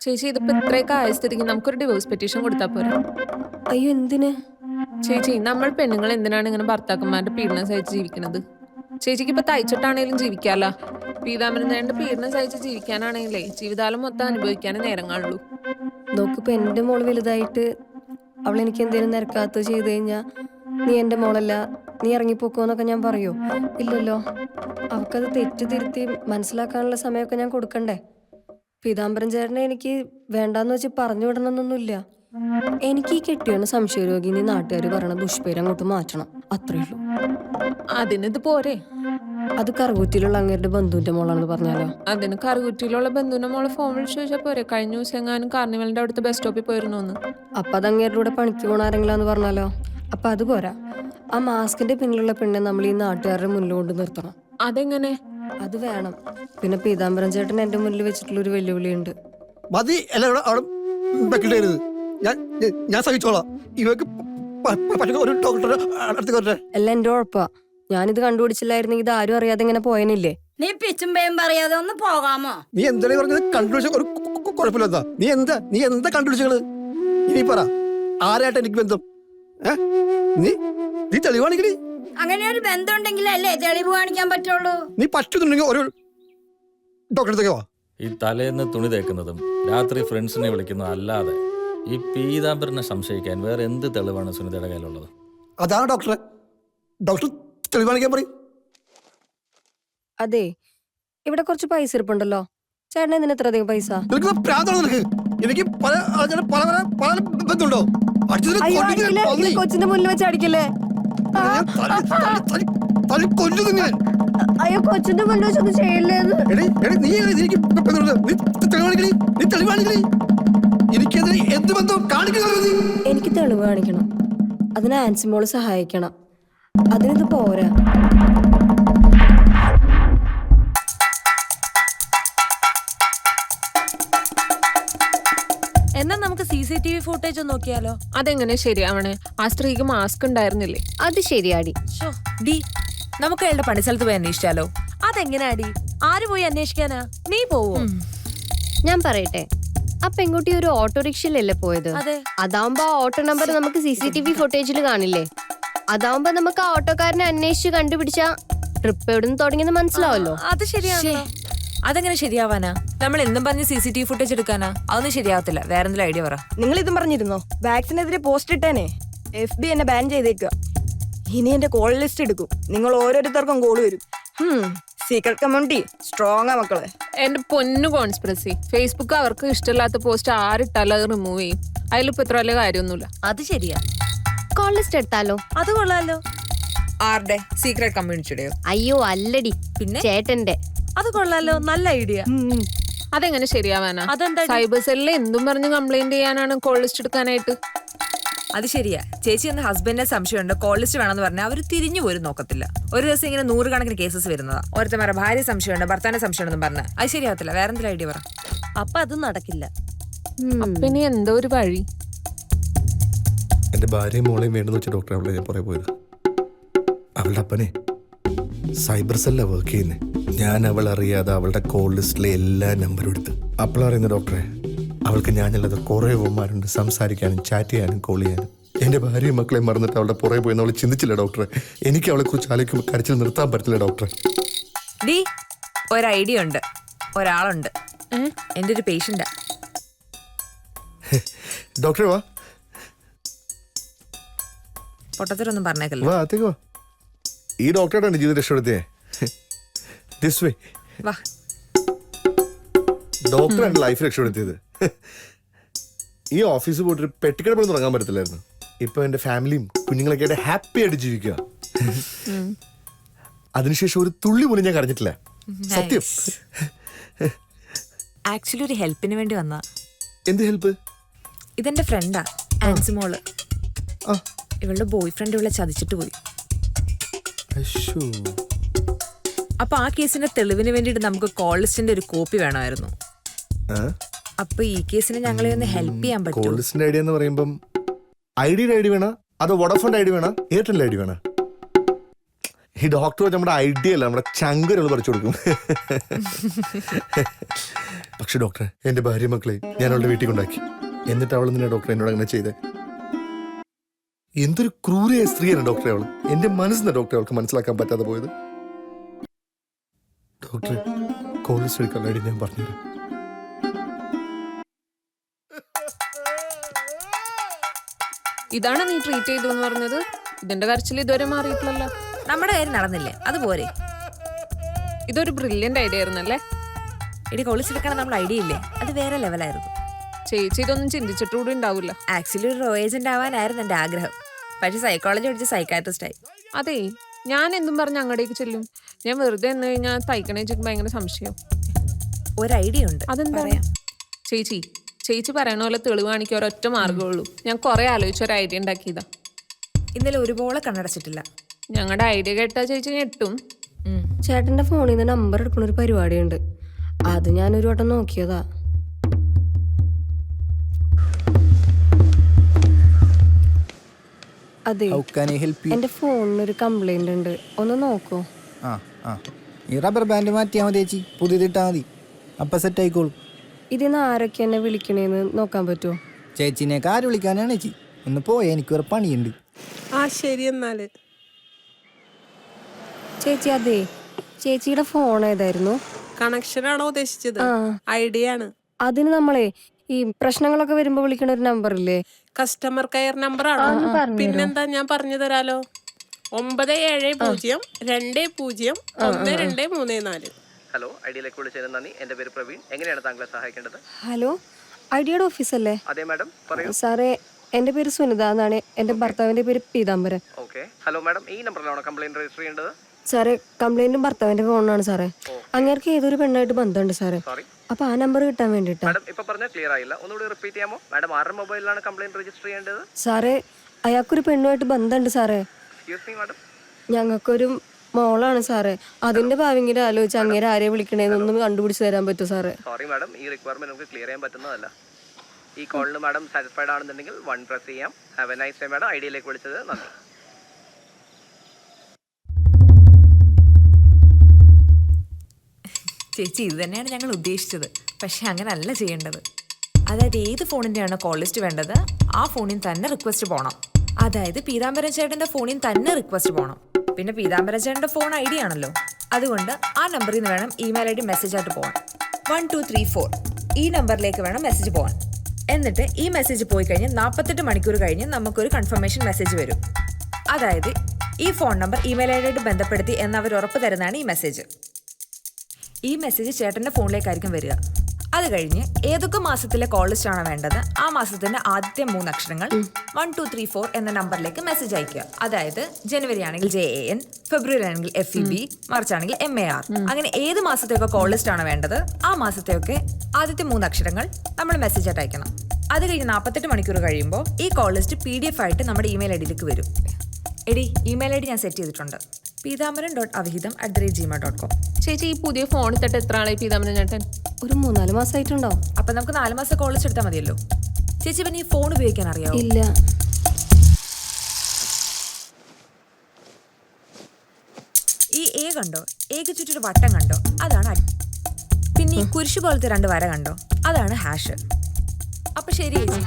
ചേച്ചി ഇതിപ്പോ ഇത്രയൊക്കെ ആയ സ്ഥിതിക്ക് നമുക്കൊരു ഡിവോഴ്സ് പെറ്റീഷൻ കൊടുത്താൽ പോരാ? അയ്യോ എന്തിന്? ചേച്ചി നമ്മൾ പെണ്ണുങ്ങൾ എന്തിനാണ് ഇങ്ങനെ ഭർത്താക്കന്മാരുടെ പീഡനം സഹിച്ച് ജീവിക്കുന്നത്? ചേച്ചിക്ക് ഇപ്പൊ തയ്ച്ചിട്ടാണേലും ജീവിക്കാലോ. പീതാമരന്റെ പീഡനം സഹിച്ച് ജീവിക്കാനാണെങ്കിലേ ജീവിതകാലം മൊത്തം അനുഭവിക്കാനേ നേരം കാണുള്ളൂ. നോക്കിപ്പോ എന്റെ മോള് വലുതായിട്ട് അവൾ എനിക്ക് എന്തെങ്കിലും നിരക്കാത്ത ചെയ്ത് കഴിഞ്ഞാ നീ എന്റെ മോളല്ല, നീ ഇറങ്ങിപ്പോക്കോന്നൊക്കെ ഞാൻ പറയോ? ഇല്ലല്ലോ. അവക്കത് തെറ്റ് തിരുത്തി മനസ്സിലാക്കാനുള്ള സമയമൊക്കെ ഞാൻ കൊടുക്കണ്ടേ? പീതാംബരൻ ചേട്ടനെ എനിക്ക് വേണ്ടാന്ന് വെച്ച് പറഞ്ഞു വിടണമെന്നൊന്നുമില്ല. എനിക്ക് ഈ കെട്ടിയാണ് സംശയരോഗി നീ നാട്ടുകാർ പറയണ ദുഷ്പേര് അങ്ങോട്ട് മാറ്റണം, അത്രേ ഉള്ളൂ. അതിനിത് പോരെ? അത് കറുകുറ്റിയിലുള്ള അങ്ങേരുടെ ബന്ധുവിന്റെ മോളാണെന്ന് പറഞ്ഞാലോ? അതിന് കറുകുറ്റിയിലുള്ള ബന്ധുവിന്റെ മോളെ ഫോൺ വിളിച്ചു ചോദിച്ചാൽ പോരെ? കഴിഞ്ഞ ദിവസം എങ്ങാനും കാർണിവലിന്റെ അവിടുത്തെ ബസ് സ്റ്റോപ്പിൽ പോയിരുന്നു എന്ന്. അപ്പൊ അത് അങ്ങേരുടെ കൂടെ പണിക്ക് പോണ ആരെങ്കിലാന്ന് പറഞ്ഞാലോ? അപ്പൊ അത് പോരാ, ആ മാസ്കിന്റെ പിന്നിലുള്ള പെണ്ണെ നമ്മൾ ഈ നാട്ടുകാരുടെ മുന്നിൽ കൊണ്ട് നിർത്തണം. അതെങ്ങനെ? അത് വേണം. പിന്നെ പീതാംബരൻ ചേട്ടൻ എന്റെ മുന്നിൽ വെച്ചിട്ടുള്ള ഒരു വെല്ലുവിളിയുണ്ട്. മതി എല്ലാവരും അവിടെ വെക്കരുത്. ഞാൻ സഹിച്ചോളാം. ഇവർക്ക് ഒരു ഡോക്ടറെ അടുത്ത് കൊണ്ടേ. എല്ലാം എന്റെ ഉറപ്പാ. ഞാനിത് കണ്ടുപിടിച്ചില്ലായിരുന്നെങ്കിൽ ഇത് ആരും അറിയാതെ ഇങ്ങനെ പോയനില്ലേ? നീ പിച്ചുമ്പേം പറയാതെ ഒന്ന് പോകാമോ? നീ എന്താണ് പറഞ്ഞത്? കണ്ടുപിടിച്ച ഒരു കുഴപ്പമില്ല. നീ എന്താ കണ്ടുപിടിച്ചത്? ഇനി പറ, ആരായിട്ട് എനിക്ക് ബന്ധം? നീ തെളിവാണെങ്കിൽ അങ്ങനെ ഒരു ബന്ധം ഉണ്ടെങ്കിലല്ലേ തെളിവ് കാണിക്കാൻ പറ്റുള്ളൂ. നീ പറ്റുന്നുണ്ടെങ്കിൽ ഒരു ഡോക്ടറെ അടുത്തേക്ക് വാ. ഈ തലേന്ന് തുണി തേക്കുന്നതും രാത്രി ഫ്രണ്ട്സിനെ വിളിക്കുന്നതും അല്ലാതെ ഈ പീതാംബരനെ സംശയിക്കാൻ വേറെ എന്ത് തെളിവാണ് സുനിതയുടെ കയ്യിലുള്ളത്? അതാണ് ഡോക്ടറെ. ഡോക്ടർ തെളിവാണിക്കാൻ പറയും. അതെ, ഇവിടെ കുറച്ച് പൈസ ഇരിപ്പുണ്ടല്ലോ. ചേട്ടൻ എന്തിനാ ഇത്ര അധികം പൈസ? എനിക്ക് ബന്ധമുണ്ടോ? കൊച്ചിന്റെ മുന്നിൽ വെച്ച് അടിക്കല്ലേ? അയ്യോ, കൊച്ചിന്റെ മുന്നിൽ വെച്ചൊന്നും ചെയ്യല്ലേ. എനിക്ക് തെളിവ് കാണിക്കണം. അതിന് ആൻസിമോള് സഹായിക്കണം. അതിനിത് പോരാ. എന്നാ നമുക്ക് CCTV ഫുട്ടേജ് നോക്കിയാലോ? അതെങ്ങനെ ശരിയാവണേ? ആ സ്ത്രീക്ക് മാസ്ക് ഉണ്ടായിരുന്നില്ലേ? അത് ശരിയാടി. ഡി, നമുക്ക് അയാളുടെ പണിസ്ഥലത്ത് പോയി അന്വേഷിച്ചാലോ? അതെങ്ങനെയാടി? ആര് പോയി അന്വേഷിക്കാനാ? നീ പോവോ? ഞാൻ പറയട്ടെ, ആ പെൺകുട്ടി ഒരു ഓട്ടോറിക്ഷയിലല്ലേ പോയത്? അതെ. അതാവുമ്പോ ആ ഓട്ടോ നമ്പർ നമുക്ക് CCTV ഫുട്ടേജിൽ കാണില്ലേ? അതാവുമ്പോ നമുക്ക് ആ ഓട്ടോക്കാരനെ അന്വേഷിച്ച് കണ്ടുപിടിച്ചാ ട്രിപ്പ് എവിടുന്ന് തുടങ്ങിയെന്ന് മനസ്സിലാവല്ലോ. അത് ശരിയാണ്. അതെങ്ങനെ ശരിയാവാനാ? നമ്മൾ എന്നും പറഞ്ഞ് CCTV ഫുട്ടേജ് എടുക്കാനാ? അതൊന്നും ശരിയാവത്തില്ല. വേറെ എന്തെങ്കിലും ഐഡിയ പറ. നിങ്ങൾ ഇതും പറഞ്ഞിരുന്നോ? വാക്സിനെതിരെ പോസ്റ്റ് ഇട്ടേനെ FB എന്നെ ബാൻ ചെയ്തേക്കുക. ഇനി എന്റെ കോൾ ലിസ്റ്റ് എടുക്കും. നിങ്ങൾ ഓരോരുത്തർക്കും കോൾ വരും. സീക്രട്ട് കമ്മ്യൂണിറ്റി സ്ട്രോങ് ആ മക്കളെ. എന്റെ പൊന്നു കോൺസ്പിറസി, ഫേസ്ബുക്ക് അവർക്ക് ഇഷ്ടമില്ലാത്ത പോസ്റ്റ് ആരിട്ടാലും അത് റിമൂവ് ചെയ്യും. അതിലിപ്പോ ഇത്ര വലിയ കാര്യമൊന്നുമില്ല. അത് ശരിയാ. കോൾ ലിസ്റ്റ് എടുത്താലോ? അത് കൊള്ളാലോ. ആരുടെ? സീക്രട്ട് കമ്മ്യൂണിറ്റിയുടെയോ? അയ്യോ അല്ലടി, പിന്നെ ചേട്ടന്റെ. അത് കൊള്ളാലോ, നല്ല ഐഡിയ. അതെങ്ങനെ ശരിയാവാനാ? അതെന്താ? സൈബർ സെല്ലിൽ എന്തും പറഞ്ഞ് കംപ്ലൈന്റ് ചെയ്യാനാണ് കോൾ ലിസ്റ്റ് എടുക്കാനായിട്ട്? അത് ശരിയാ. ചേച്ചി എന്ന ഹസ്ബൻഡിനെ സംശയമുണ്ട്, കോൾ ലിസ്റ്റ് വേണമെന്ന് പറഞ്ഞാൽ അവർ തിരിഞ്ഞു പോലും നോക്കത്തില്ല. ഒരു ദിവസം ഇങ്ങനെ 100 കണക്കിന് കേസസ് വരുന്നതാ. ഓരോരുത്തന്മാരെ ഭാര്യ സംശയമുണ്ട്, ഭർത്താവിനെ സംശയമുണ്ടെന്ന് പറഞ്ഞാൽ അത് ശരിയാവത്തില്ല. വേറെ എന്തെങ്കിലും ഐഡിയ പറ. അപ്പൊ അതും നടക്കില്ല. അപ്പൊ ഇനി എന്തോ ഒരു വഴി. എന്റെ ഭാര്യയും മോളെയും വേണ്ടെന്ന് വെച്ച ഡോക്ടറെ അവളെ ഞാൻ പുറകെ പോയത്. അവളുടെ അപ്പനെ സൈബർ സെല്ല വർക്ക് ചെയ്യുന്നേ. ഞാൻ അവൾ അറിയാതെ അവളുടെ കോൾ ലിസ്റ്റിലെ എല്ലാ നമ്പറും എടുത്ത് അപ്പോഴറിയുന്ന ഡോക്ടറെ, അവൾക്ക് ഞാനല്ലാതെ കുറേ ഓന്മാരുണ്ട് സംസാരിക്കാനും ചാറ്റ് ചെയ്യാനും കോൾ ചെയ്യാനും. എന്റെ ഭാര്യയും മക്കളെയും മറന്നിട്ട് അവളുടെ പുറകെ പോയെന്ന് അവൾ ചിന്തിച്ചില്ല ഡോക്ടറെ. എനിക്ക് അവളെ കുറിച്ച് ആലോചിക്കുമ്പോൾ കരച്ചിൽ നിർത്താൻ പറ്റില്ല ഡോക്ടറെ. ഡി, ഒരു ഐഡിയ ഉണ്ട്. ഒരാളുണ്ട്, എന്റെ ഒരു പേഷ്യന്റാ. ഡോക്ടറെ വാ പൊട്ടത്തിലൊന്നും പറഞ്ഞേക്കല്ലോ. വാ അത്തേക്ക് വാ. ഈ ഡോക്ടറാണ് ജീവിതം രക്ഷപ്പെടുത്തിയേ. ദിസ് വേ വാ. ഡോക്ടറാണ് ലൈഫ് രക്ഷപ്പെടുത്തിയത്. ഈ ഓഫീസ് പോയിട്ട് പെട്ടിക്കട തുടങ്ങാൻ പറ്റത്തില്ലായിരുന്നു. ഇപ്പൊ എന്റെ ഫാമിലിയും കുഞ്ഞുങ്ങളൊക്കെ ആയിട്ട് ഹാപ്പി ആയിട്ട് ജീവിക്കുക. അതിനുശേഷം ഒരു തുള്ളി പോലും ഞാൻ കരഞ്ഞിട്ടില്ല. സത്യം. ആക്ച്വലി ഒരു ഹെൽപ്പിന് വേണ്ടി വന്നാ. എന്ത് ഹെൽപ്പ്? ഇതെന്റെ ഫ്രണ്ടാ, ആൻസിമോള്. ഇവളുടെ ബോയ് ഫ്രണ്ട് ഇവളെ ചതിച്ചിട്ട് പോയി. അപ്പൊ ആ കേസിന്റെ തെളിവിന് വേണ്ടിട്ട് നമുക്ക് കോൾ ലിസ്റ്റിന്റെ ഒരു കോപ്പി വേണമായിരുന്നു. അപ്പൊ ഈ കേസിന് ഞങ്ങളെ ഒന്ന് ഹെൽപ്പ് ചെയ്യാൻ പറ്റും. കോൾ ലിസ്റ്റിന്റെ ഐഡിയ എന്ന് പറയുമ്പം ഐഡിയുടെ ഐഡി വേണോ അതോ വോഡാഫോൺ ഐഡി വേണോ എയർടെൽ ഐഡി വേണോ? ഈ ഡോക്ടർ നമ്മുടെ ഐഡിയ അല്ല, നമ്മുടെ ചങ്കരുകൾ പറിച്ചു കൊടുക്കും. പക്ഷെ ഡോക്ടറെ എന്റെ ഭാര്യ മക്കളെ ഞാൻ അവളുടെ വീട്ടിൽ കൊണ്ടാക്കി. എന്നിട്ട് അവൾ നിന്നെ ഡോക്ടർ എന്നോട് അങ്ങനെ ചെയ്തേ. എന്തൊരു ക്രൂരയായ സ്ത്രീയാണ് ഡോക്ടറെ അവള്. എന്റെ മനസ്സിന് ഡോക്ടറെ അവൾക്ക് മനസ്സിലാക്കാൻ പറ്റാതെ പോയത്. ഡോക്ടറെ കോളേജ് എടുക്കാനായിട്ട് ഞാൻ പറഞ്ഞുതരാം. ഇതാണ് നീ ട്രീറ്റ് ചെയ്തു എന്ന് പറഞ്ഞത്? ഇതിന്റെ കരച്ചിൽ ഇതുവരെ മാറിയിട്ടില്ലല്ലോ. നമ്മുടെ കാര്യം നടന്നില്ലേ, അതുപോലെ. ഇതൊരു ബ്രില്യന്റ് ഐഡിയ ആയിരുന്നല്ലേ. ഇടി കോളേജ് എടുക്കണം നമ്മൾ ഐഡിയ ഇല്ലേ, അത് വേറെ ലെവലായിരുന്നു. ചേച്ചി ഇതൊന്നും ചിന്തിച്ചിട്ടുകൂടി ഉണ്ടാവില്ല. ആക്ച്വലി ഒരു റോ ഏജന്റ് ആവാനായിരുന്നു എൻ്റെ ആഗ്രഹം. പക്ഷെ സൈക്കോളജി പഠിച്ച സൈക്കാട്രിസ്റ്റ് ആയി. അതെ, ഞാൻ എന്തും പറഞ്ഞ് അങ്ങടേക്ക് ചെല്ലും. ഞാൻ വെറുതെ എന്ന് കഴിഞ്ഞാൽ തയ്ക്കണേച്ചിക്ക് ഭയങ്കര സംശയം. ഒരു ഐഡിയ ഉണ്ട്, അതെന്താ? പറയാം. ചേച്ചി പറയണ പോലെ തെളിവ് കാണിക്കാൻ ഒരൊറ്റ മാർഗ്ഗമുള്ളൂ. ഞാൻ കുറെ ആലോചിച്ച ഒരു ഐഡിയ ഉണ്ടാക്കിയതാ. ഇന്നലെ ഒരുപോലെ കണ്ണടച്ചിട്ടില്ല. ഞങ്ങളുടെ ഐഡിയ കേട്ടാ ചേച്ചി ഞെട്ടും. ചേട്ടന്റെ ഫോണിൽ നിന്ന് നമ്പർ എടുക്കുന്ന ഒരു പരിപാടിയുണ്ട്. അത് ഞാനൊരു വട്ടം നോക്കിയതാ. അതെ, എന്റെ ഫോണിനൊരു കംപ്ലൈന്റ് ഉണ്ട്, ഒന്ന് നോക്കോ? ഈ റബ്ബർ ബാൻഡ് മാറ്റിയാൽ മതി ചേച്ചി, പുതിയതിട്ടാ മതി, അപ്പൊ സെറ്റ് ആയിക്കോളും. ഇതിന്ന് ആരൊക്കെ എന്നെ വിളിക്കണേന്ന് നോക്കാൻ പറ്റുമോ? ചേച്ചിനെയൊക്കെ ആര് വിളിക്കാനാണ് ചേച്ചി? ഒന്ന് പോയേ, എനിക്ക് ഒരു പണിയുണ്ട്. ശരി എന്നാല്. ചേച്ചി, അതെ, ചേച്ചിയുടെ ഫോൺ ഏതായിരുന്നു? കണക്ഷനാണോ ഉദ്ദേശിച്ചത്? ഐഡിയ ആണ്. അതിന് നമ്മളെ ഈ പ്രശ്നങ്ങളൊക്കെ വരുമ്പോ വിളിക്കണ ഒരു നമ്പർ ഇല്ലേ? കസ്റ്റമർ കെയർ നമ്പർ ആണോ? പിന്നെന്താ, ഞാൻ പറഞ്ഞു തരാലോ. 970201234. ഹലോ, ഐഡിയയിലേക്ക് വിളിച്ചതിന് നന്ദി. എന്റെ പേര് പ്രവീൺ. എങ്ങനെയാണ് താങ്കളെ സഹായിക്കേണ്ടത്? ഹലോ, ഐഡിയയുടെ ഓഫീസല്ലേ? അതെ മാഡം, പറയൂ. സാറേ, എന്റെ പേര് സുനിത എന്നാണ്. എന്റെ ഭർത്താവിന്റെ പേര് പീതാംബരൻ. ഓക്കെ. ഹലോ മാഡം, ഈ നമ്പറിലാണോ കംപ്ലൈന്റ് രജിസ്റ്റർ ചെയ്യേണ്ടത്? സാറേ, കംപ്ലൈന്റും ഭർത്താവിന്റെ ഫോണിനാണ് സാറേ. അങ്ങേർക്ക് ഏതൊരു പെണ്ണായിട്ട് ബന്ധമുണ്ട് സാറേ. അപ്പൊ ആ നമ്പർ കിട്ടാൻ വേണ്ടിട്ടാ. മാഡം ഇപ്പൊ പറഞ്ഞ ക്ലിയർ ആയില്ല, ഒന്നുകൂടി റിപ്പീറ്റ് ചെയ്യാമോ? മാഡം ആരുടെ മൊബൈലിലാണ് കംപ്ലൈന്റ് രജിസ്റ്റർ ചെയ്യേണ്ടത്? സാറേ, അയാൾക്കൊരു പെണ്ണുമായിട്ട് ബന്ധമുണ്ട് സാറേ. Excuse me madam. ഞങ്ങൾക്കൊരു മോളാണ് സാറേ. അതിന്റെ ഭാവിങ്ങനെ ആലോചിച്ച് അങ്ങേരെ ആരെ വിളിക്കണേന്നൊന്നും കണ്ടുപിടിച്ച് തരാൻ പറ്റുമോ സാറേ? സോറി മാഡം, ഈ റിക്വയർമെന്റ് നമുക്ക് ക്ലിയർ ചെയ്യാൻ പറ്റുന്നതല്ല. ഈ കോളിന് മാഡം സാറ്റിസ്ഫൈഡ് ആണെന്നുണ്ടെങ്കിൽ 1 പ്രസ് ചെയ്യാം. Have a nice day madam. ഐഡിയയിലേക്ക് വിളിച്ചത് നന്ദി. ചേച്ചി, ഇത് തന്നെയാണ് ഞങ്ങൾ ഉദ്ദേശിച്ചത്. പക്ഷെ അങ്ങനെ അല്ല ചെയ്യേണ്ടത്. അതായത് ഏത് ഫോണിൻ്റെയാണ് കോൾ ലിസ്റ്റ് വേണ്ടത്, ആ ഫോണിൽ തന്നെ റിക്വസ്റ്റ് പോകണം. അതായത് പീതാംബരൻ ചേട്ടൻ്റെ ഫോണിൽ തന്നെ റിക്വസ്റ്റ് പോകണം. പിന്നെ പീതാംബരൻ ചേട്ടൻ്റെ ഫോൺ ഐഡിയ ആണല്ലോ, അതുകൊണ്ട് ആ നമ്പറിൽ നിന്ന് വേണം ഇമെയിൽ ഐ ഡി മെസ്സേജ് ആയിട്ട് പോകാൻ. 1234 ഈ നമ്പറിലേക്ക് വേണം മെസ്സേജ് പോകാൻ. എന്നിട്ട് ഈ മെസ്സേജ് പോയി കഴിഞ്ഞ് 48 മണിക്കൂർ കഴിഞ്ഞ് നമുക്കൊരു കൺഫർമേഷൻ മെസ്സേജ് വരും. അതായത് ഈ ഫോൺ നമ്പർ ഇമെയിൽ ഐ ഡിയായിട്ട് ബന്ധപ്പെടുത്തി എന്നവർ ഉറപ്പ് തരുന്നതാണ് ഈ മെസ്സേജ്. ഈ മെസ്സേജ് ചേട്ടൻ്റെ ഫോണിലേക്കായിരിക്കും വരിക. അത് കഴിഞ്ഞ് ഏതൊക്കെ മാസത്തിലെ കോൾ ലിസ്റ്റ് ആണ് വേണ്ടത്, ആ മാസത്തിന്റെ ആദ്യത്തെ 3 അക്ഷരങ്ങൾ 1234 എന്ന നമ്പറിലേക്ക് മെസ്സേജ് അയക്കുക. അതായത് ജനുവരി ആണെങ്കിൽ JAN, ഫെബ്രുവരി ആണെങ്കിൽ FEB, മാർച്ച് ആണെങ്കിൽ MAR. അങ്ങനെ ഏത് മാസത്തെയൊക്കെ കോൾ ലിസ്റ്റ് ആണ് വേണ്ടത്, ആ മാസത്തെയൊക്കെ ആദ്യത്തെ 3 അക്ഷരങ്ങൾ നമ്മൾ മെസ്സേജ് ആയിട്ട് അയക്കണം. അത് കഴിഞ്ഞ് 48 മണിക്കൂർ കഴിയുമ്പോൾ ഈ കോൾ ലിസ്റ്റ് PDF ആയിട്ട് നമ്മുടെ ഇമെയിൽ ഐ ഡിയിലേക്ക് വരും. എടി, ഇമെയിൽ ഐ ഡി ഞാൻ സെറ്റ് ചെയ്തിട്ടുണ്ട്, peethambaran.avihidam@gmail.com. ചേച്ചി, ഈ പുതിയ ഫോൺ ഇട്ടിട്ട് എത്ര ആളായി പീതാംബരൻ ചേട്ടൻ? ഒരു 3-4 മാസമായിട്ടുണ്ടാവും. അപ്പൊ നമുക്ക് 4 മാസം കോൾ ലിസ്റ്റ് എടുത്താൽ മതിയല്ലോ. ചേച്ചി, പിന്നെ ഈ ഫോൺ ഉപയോഗിക്കാൻ അറിയാമോ? ഇല്ല. ഈ A കണ്ടോ, Aക്ക് ചുറ്റൊരു വട്ടം കണ്ടോ, അതാണ് പിന്നെ ഈ കുരിശ് പോലത്തെ 2 വര കണ്ടോ, അതാണ് ഹാഷ്. അപ്പൊ ശരി ചേച്ചി.